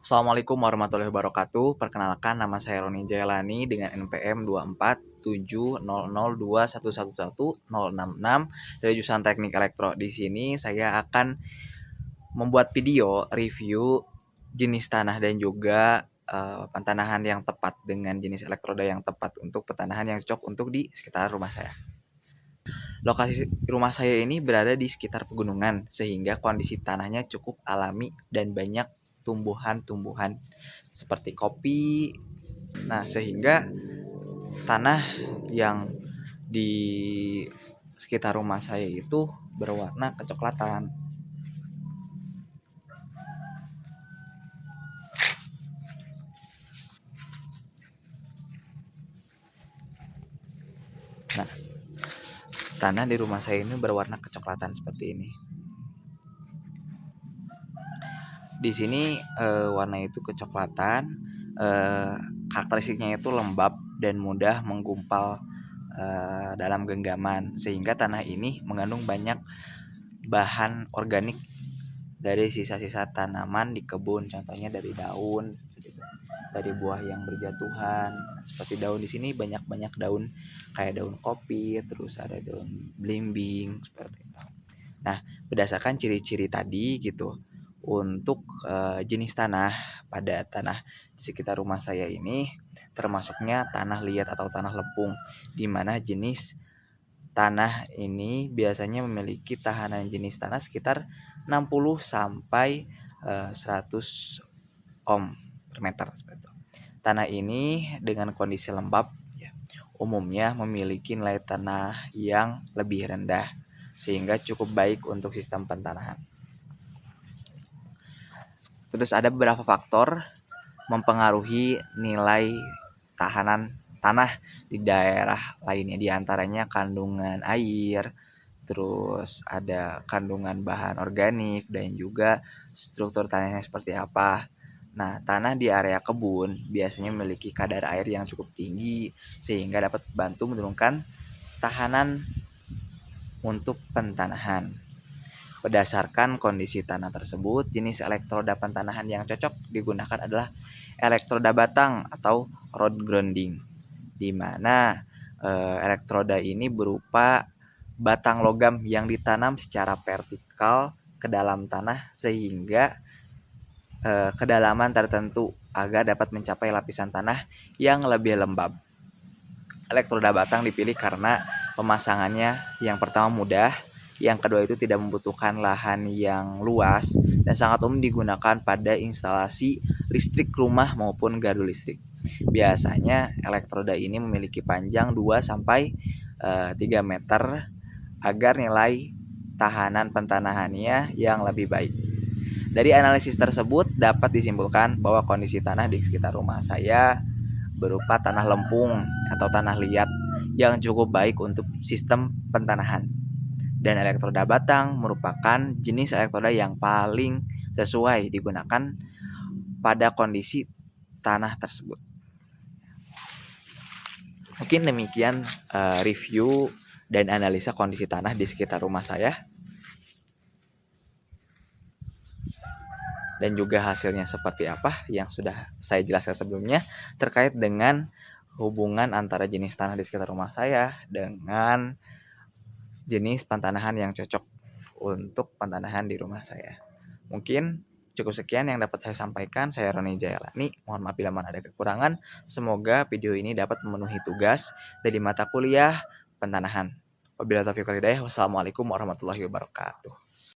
Assalamualaikum warahmatullahi wabarakatuh. Perkenalkan, nama saya Roni Jailani dengan NPM 247002111066 dari jurusan Teknik Elektro. Di sini saya akan membuat video review jenis tanah dan juga pentanahan yang tepat dengan jenis elektroda yang tepat untuk petanahan yang cocok untuk di sekitar rumah saya. Lokasi rumah saya ini berada di sekitar pegunungan sehingga kondisi tanahnya cukup alami dan banyak tumbuhan-tumbuhan seperti kopi. Nah, sehingga tanah yang di sekitar rumah saya itu berwarna kecoklatan. Nah, tanah di rumah saya ini berwarna kecoklatan seperti ini. Di sini warna itu kecoklatan, karakteristiknya itu lembab dan mudah menggumpal dalam genggaman, sehingga tanah ini mengandung banyak bahan organik dari sisa-sisa tanaman di kebun, contohnya dari daun, dari buah yang berjatuhan. Seperti daun di sini banyak daun kayak daun kopi, terus ada daun belimbing seperti itu. Nah, berdasarkan ciri-ciri tadi gitu, untuk jenis tanah pada tanah di sekitar rumah saya ini termasuknya tanah liat atau tanah lempung, di mana jenis tanah ini biasanya memiliki tahanan jenis tanah sekitar 60 sampai 100 ohm per meter seperti itu. Tanah ini dengan kondisi lembab ya, umumnya memiliki nilai tanah yang lebih rendah sehingga cukup baik untuk sistem pentanahan. Terus ada beberapa faktor mempengaruhi nilai tahanan tanah di daerah lainnya, diantaranya kandungan air, terus ada kandungan bahan organik dan juga struktur tanahnya seperti apa. Nah, tanah di area kebun biasanya memiliki kadar air yang cukup tinggi sehingga dapat bantu menurunkan tahanan untuk pentanahan. Berdasarkan kondisi tanah tersebut, jenis elektroda pentanahan yang cocok digunakan adalah elektroda batang atau rod grounding, di mana elektroda ini berupa batang logam yang ditanam secara vertikal ke dalam tanah sehingga kedalaman tertentu agar dapat mencapai lapisan tanah yang lebih lembab. Elektroda batang dipilih karena pemasangannya yang pertama mudah, yang kedua itu tidak membutuhkan lahan yang luas dan sangat umum digunakan pada instalasi listrik rumah maupun gardu listrik. Biasanya elektroda ini memiliki panjang 2 sampai 3 meter agar nilai tahanan pentanahannya yang lebih baik. Dari analisis tersebut dapat disimpulkan bahwa kondisi tanah di sekitar rumah saya berupa tanah lempung atau tanah liat yang cukup baik untuk sistem pentanahan. Dan elektroda batang merupakan jenis elektroda yang paling sesuai digunakan pada kondisi tanah tersebut. Mungkin demikian review dan analisa kondisi tanah di sekitar rumah saya. Dan juga hasilnya seperti apa yang sudah saya jelaskan sebelumnya terkait dengan hubungan antara jenis tanah di sekitar rumah saya dengan jenis pentanahan yang cocok untuk pentanahan di rumah saya. Mungkin cukup sekian yang dapat saya sampaikan. Saya Roni Jailani. Mohon maaf bila mana ada kekurangan. Semoga video ini dapat memenuhi tugas dari mata kuliah pentanahan. Wabillahi taufiq wal hidayah. Wassalamualaikum warahmatullahi wabarakatuh.